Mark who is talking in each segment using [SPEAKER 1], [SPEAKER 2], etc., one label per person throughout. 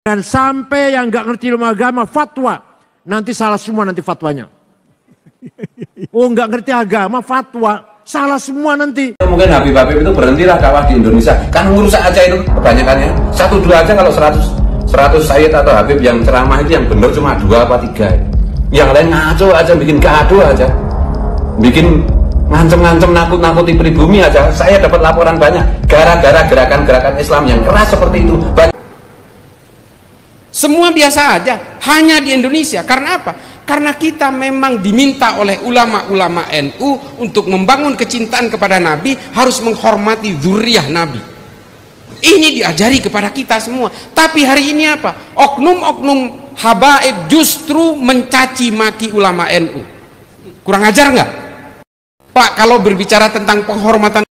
[SPEAKER 1] Dan sampai yang nggak ngerti ilmu agama fatwa, nanti salah semua nanti fatwanya. Oh nggak ngerti agama fatwa, salah semua nanti.
[SPEAKER 2] Mungkin Habib-Habib itu berhentilah dakwah di Indonesia. Kan ngurusak aja itu kebanyakannya. 1-2 aja kalau 100 Sayyid atau Habib yang ceramah itu yang benar cuma 2 apa 3. Yang lain ngaco aja, bikin gaduh aja. Bikin ngancem-ngancem nakut-nakuti pribumi aja. Saya dapat laporan banyak gara-gara gerakan-gerakan Islam yang keras seperti itu.
[SPEAKER 3] Semua biasa aja, hanya di Indonesia. Karena apa? Karena kita memang diminta oleh ulama-ulama NU untuk membangun kecintaan kepada Nabi, harus menghormati zuriyah Nabi. Ini diajari kepada kita semua. Tapi hari ini apa? Oknum-oknum habaib justru mencaci maki ulama NU. Kurang ajar nggak? Pak, kalau berbicara tentang penghormatan.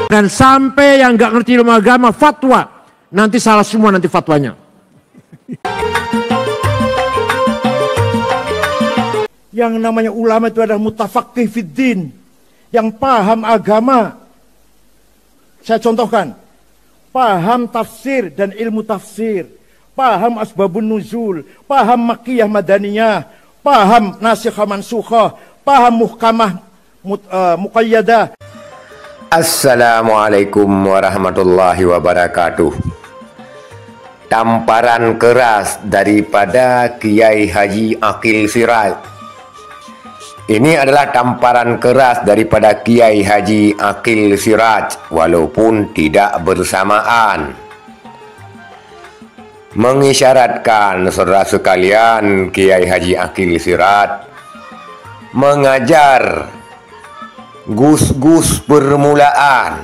[SPEAKER 1] Dan sampai yang nggak ngerti ilmu agama fatwa, nanti salah semua nanti fatwanya.
[SPEAKER 4] Yang namanya ulama itu adalah mutafaqih fiddin, yang paham agama. Saya contohkan, paham tafsir dan ilmu tafsir, paham asbabun nuzul, paham makkiyah madaniyah, paham nasikhah mansukhah, paham muhkamah muqayyadah.
[SPEAKER 5] Assalamualaikum warahmatullahi wabarakatuh. Tamparan keras daripada Kiai Haji Aqil Siraj. Ini adalah tamparan keras daripada Kiai Haji Aqil Siraj, walaupun tidak bersamaan. Mengisyaratkan saudara sekalian, Kiai Haji Aqil Siraj mengajar gus-gus permulaan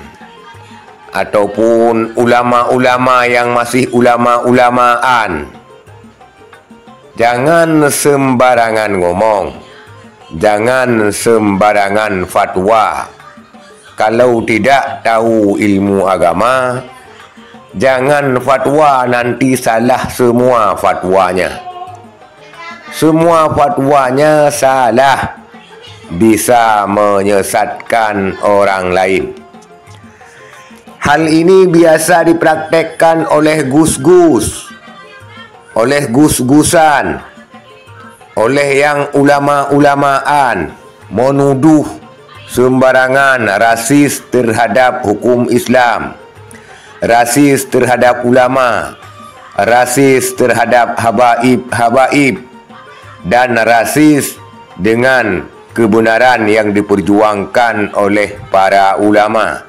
[SPEAKER 5] ataupun ulama-ulama yang masih ulama-ulamaan. Jangan sembarangan ngomong, jangan sembarangan fatwa. Kalau tidak tahu ilmu agama, jangan fatwa, nanti salah semua fatwanya. Semua fatwanya salah, bisa menyesatkan orang lain. Hal ini biasa dipraktekkan oleh gus-gus, oleh gus-gusan, oleh yang ulama-ulamaan, menuduh sembarangan rasis terhadap hukum Islam, rasis terhadap ulama, rasis terhadap habaib, dan rasis dengan kebenaran yang diperjuangkan oleh para ulama.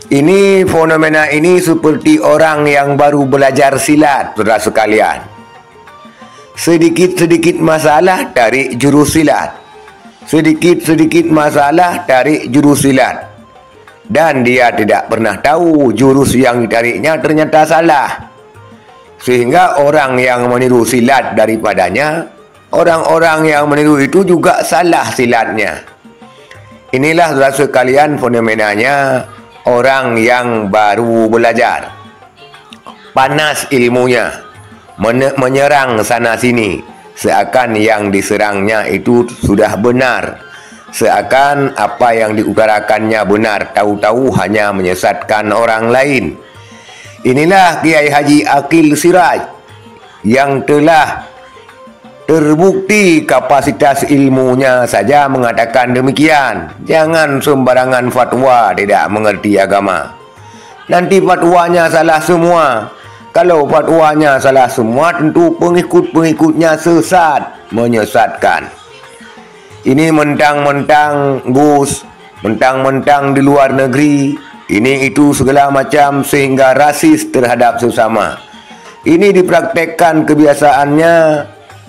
[SPEAKER 5] Ini fenomena ini seperti orang yang baru belajar silat, saudara sekalian. Sedikit-sedikit masalah dari jurus silat, sedikit-sedikit masalah dari jurus silat, dan dia tidak pernah tahu jurus yang ditariknya ternyata salah, sehingga orang yang meniru silat daripadanya, orang-orang yang meniru itu juga salah silatnya. Inilah saudara sekalian fenomenanya orang yang baru belajar. Panas ilmunya, menyerang sana sini, seakan yang diserangnya itu sudah benar, seakan apa yang diutarakannya benar, tahu-tahu hanya menyesatkan orang lain. Inilah Kiai Haji Aqil Siraj yang telah terbukti kapasitas ilmunya saja mengatakan demikian. Jangan sembarangan fatwa, tidak mengerti agama. Nanti fatwanya salah semua. Kalau fatwanya salah semua, tentu pengikut-pengikutnya sesat, menyesatkan. Ini mentang-mentang gus, mentang-mentang di luar negeri, ini itu segala macam sehingga rasis terhadap sesama. Ini dipraktekkan kebiasaannya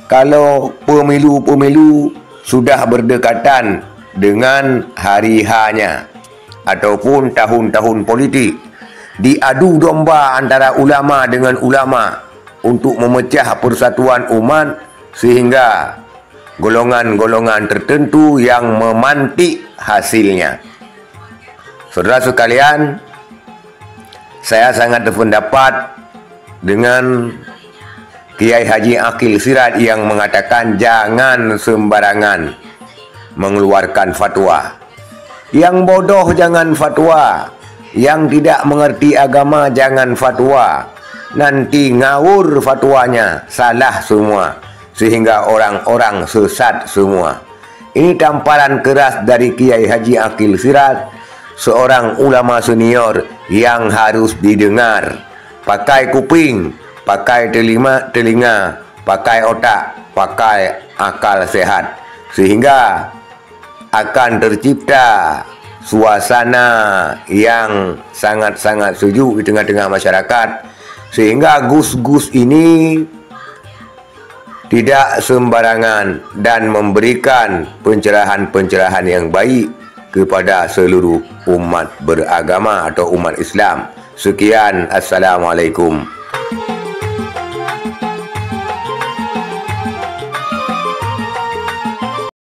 [SPEAKER 5] kalau pemilu-pemilu sudah berdekatan dengan hari H-nya ataupun tahun-tahun politik, diadu domba antara ulama dengan ulama untuk memecah persatuan umat, sehingga golongan-golongan tertentu yang memantik hasilnya. Saudara sekalian, saya sangat berpendapat dengan Kiai Haji Aqil Siraj yang mengatakan jangan sembarangan mengeluarkan fatwa. Yang bodoh jangan fatwa, yang tidak mengerti agama jangan fatwa, nanti ngawur fatwanya, salah semua, sehingga orang-orang sesat semua. Ini tamparan keras dari Kiai Haji Aqil Siraj, seorang ulama senior yang harus didengar. Pakai kuping, pakai telinga, pakai otak, pakai akal sehat, sehingga akan tercipta suasana yang sangat-sangat sejuk di tengah-tengah masyarakat, sehingga gus-gus ini tidak sembarangan dan memberikan pencerahan-pencerahan yang baik kepada seluruh umat beragama atau umat Islam. Sekian, Assalamualaikum.